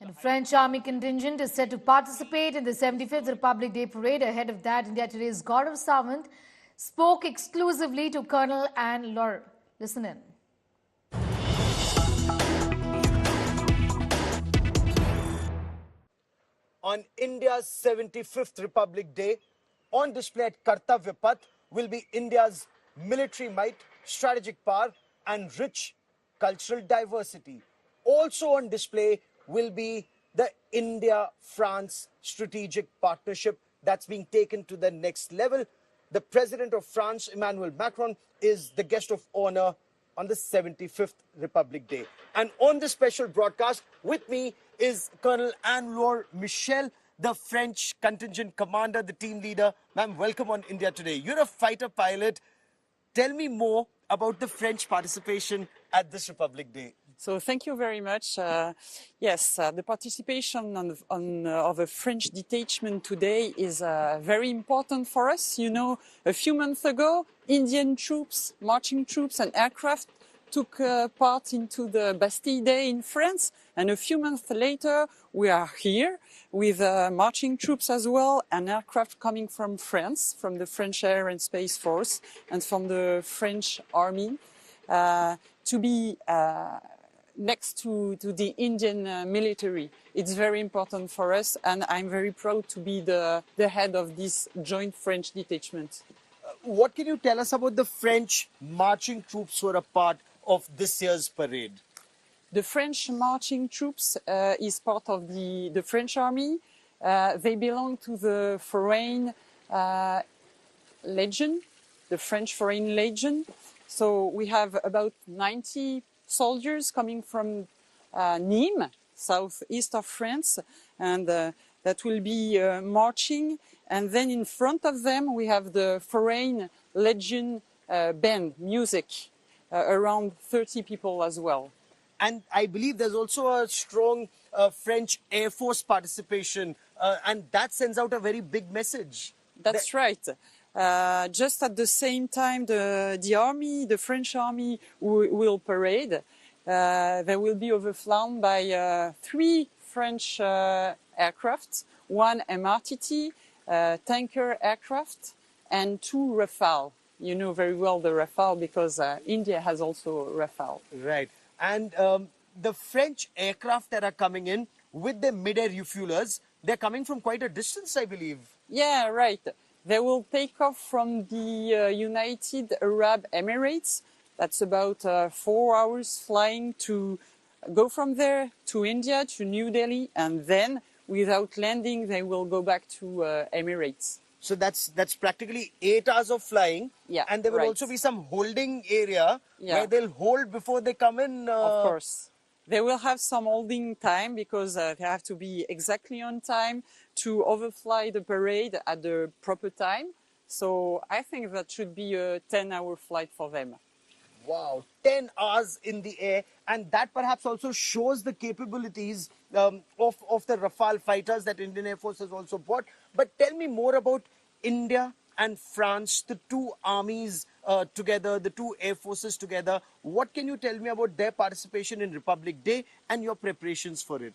And the French Army contingent is set to participate in the 75th Republic Day parade. Ahead of that, India Today's Gaurav Sawant spoke exclusively to Colonel Anne Laure. Listen in. On India's 75th Republic Day, on display at Kartavya Path will be India's military might, strategic power, and rich cultural diversity. Also on display will be the India-France strategic partnership that's being taken to the next level. The President of France, Emmanuel Macron, is the guest of honor on the 75th Republic Day. And on this special broadcast, with me is Colonel Anne-Laure Michel, the French contingent commander, the team leader. Ma'am, welcome on India Today. You're a fighter pilot. Tell me more about the French participation at this Republic Day. So thank you very much. Yes, the participation of a French detachment today is very important for us. You know, a few months ago, Indian troops, marching troops and aircraft took part into the Bastille Day in France. And a few months later, we are here with marching troops as well and aircraft coming from France, from the French Air and Space Force and from the French Army to be next to the Indian military. It's very important for us, and I'm very proud to be the head of this joint French detachment. What can you tell us about the French marching troops who are a part of this year's parade? The French marching troops is part of the French army. They belong to the Foreign Legion, the French Foreign Legion. So we have about 90 soldiers coming from Nîmes, southeast of France, and that will be marching. And then in front of them, we have the Foreign Legion band, music, around 30 people as well. And I believe there's also a strong French Air Force participation, and that sends out a very big message. That's right. Just at the same time, the army, the French army will parade. They will be overflown by 3 French aircraft, 1 MRTT, tanker aircraft, and 2 Rafale. You know very well the Rafale because India has also Rafale. Right. And the French aircraft that are coming in with the mid-air refuelers, they're coming from quite a distance, I believe. Yeah, right. They will take off from the United Arab Emirates. That's about 4 hours flying to go from there to India, to New Delhi, and then without landing, they will go back to Emirates. So that's practically 8 hours of flying. Yeah, and there will right. also be some holding area where they'll hold before they come in. Of course. They will have some holding time because they have to be exactly on time to overfly the parade at the proper time. So I think that should be a 10-hour flight for them. Wow, 10 hours in the air, and that perhaps also shows the capabilities of the Rafale fighters that Indian Air Force has also bought. But tell me more about India and France, the two armies together, the two air forces together. What can you tell me about their participation in Republic Day and your preparations for it?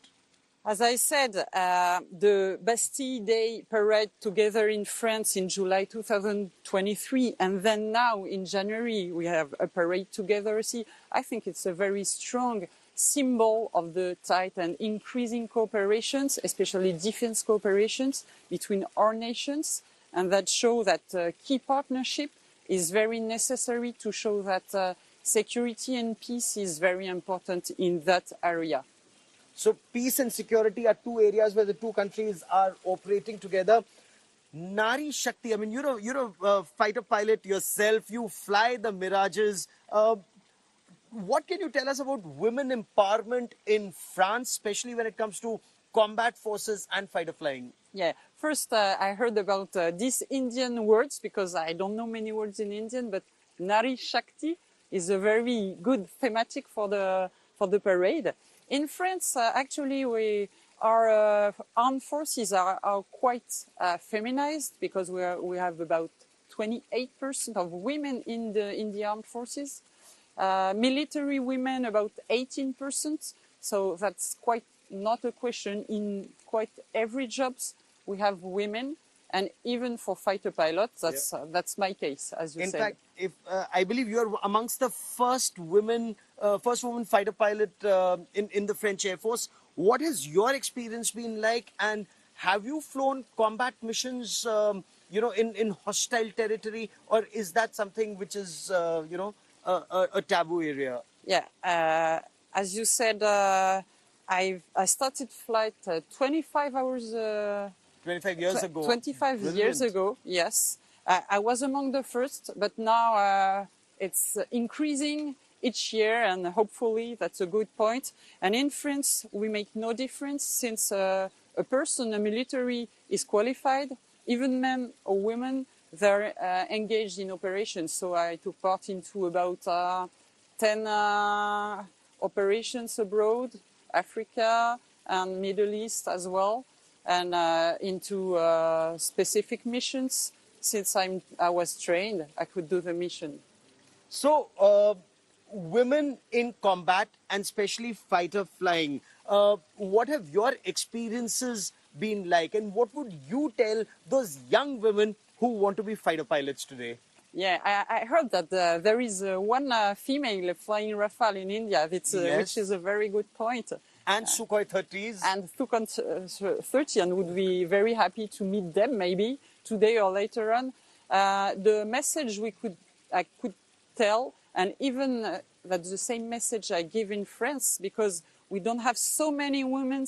As I said, the Bastille Day parade together in France in July 2023, and then now in January we have a parade together. See, I think it's a very strong symbol of the tight and increasing cooperations, especially defense cooperations between our nations, and that show that key partnership is very necessary to show that security and peace is very important in that area. So peace and security are two areas where the two countries are operating together. Nari Shakti, I mean, you're a fighter pilot yourself. You fly the Mirages. What can you tell us about women empowerment in France, especially when it comes to combat forces and fighter flying? Yeah, first I heard about these Indian words because I don't know many words in Indian, but Nari Shakti is a very good thematic for the parade. In France, actually, our armed forces are quite feminized because we have about 28% of women in the armed forces. Military women about 18%, so that's quite not a question. In quite every jobs, we have women, and even for fighter pilots, that's my case, as you In said. fact, if I believe you are amongst the first woman fighter pilot in the French Air Force. What has your experience been like, and have you flown combat missions, in hostile territory, or is that something which is, a taboo area? Yeah, as you said, I started flight 25 hours. 25 years ago. 25 years Brilliant. ago, yes. I was among the first, but now it's increasing each year, and hopefully that's a good point. And in France, we make no difference since a person, a military, is qualified, even men or women, they're engaged in operations. So I took part into about 10 operations abroad, Africa and Middle East as well, and into specific missions. Since I was trained, I could do the mission. So, women in combat and especially fighter flying, what have your experiences been like, and what would you tell those young women who want to be fighter pilots today? Yeah, I heard that there is one female flying Rafale in India, Yes. which is a very good point. And Sukhoi 30s. And Sukhoi 30, and would be very happy to meet them maybe today or later on. The message I could tell, and even that's the same message I give in France, because we don't have so many women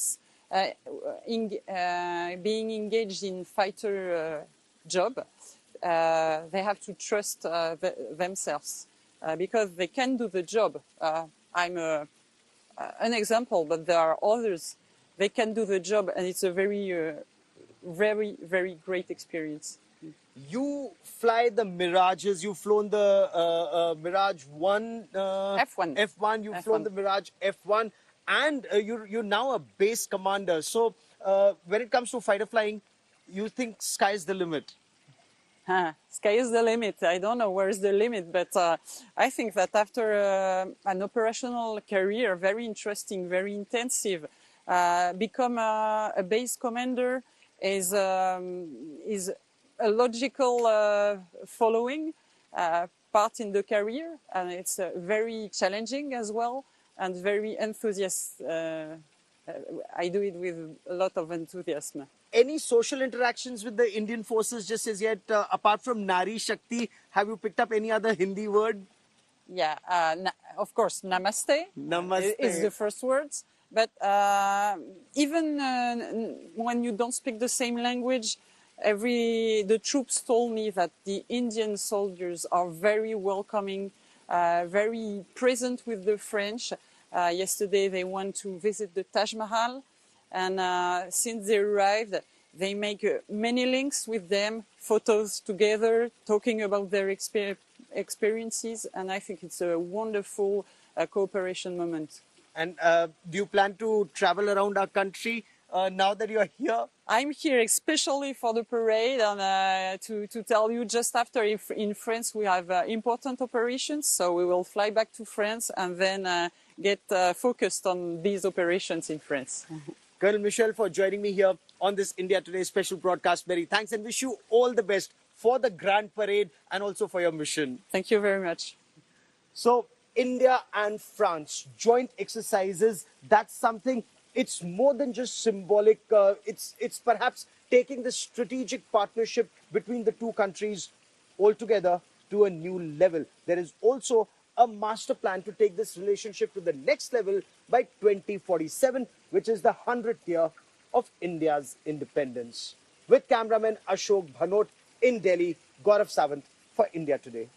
being engaged in fighter job. They have to trust themselves because they can do the job. I'm an example, but there are others. They can do the job, and it's a very, very great experience. You fly the Mirages. You've flown the Mirage 1. F1. F1. You've flown F1. the Mirage F1. And you're now a base commander. So when it comes to fighter flying, you think sky's the limit? Sky is the limit. I don't know where is the limit, but I think that after an operational career, very interesting, very intensive, become a base commander is a logical following part in the career, and it's very challenging as well, and very enthusiastic. I do it with a lot of enthusiasm. Any social interactions with the Indian forces just as yet, apart from Nari Shakti? Have you picked up any other Hindi word? Yeah, of course, namaste. Namaste. Is the first words. But even when you don't speak the same language, the troops told me that the Indian soldiers are very welcoming, very present with the French. Yesterday they went to visit the Taj Mahal, and since they arrived, they make many links with them, photos together, talking about their experiences, and I think it's a wonderful cooperation moment. And do you plan to travel around our country now that you're here? I'm here especially for the parade, and to tell you just after, in France we have important operations, so we will fly back to France and then get focused on these operations in France. Colonel Michel, for joining me here on this India Today special broadcast. Many thanks, and wish you all the best for the Grand Parade and also for your mission. Thank you very much. So, India and France, joint exercises, that's something, it's more than just symbolic. It's perhaps taking the strategic partnership between the two countries altogether to a new level. There is also a master plan to take this relationship to the next level by 2047, which is the 100th year of India's independence. With cameraman Ashok Bhanot in Delhi, Gaurav Sawant for India Today.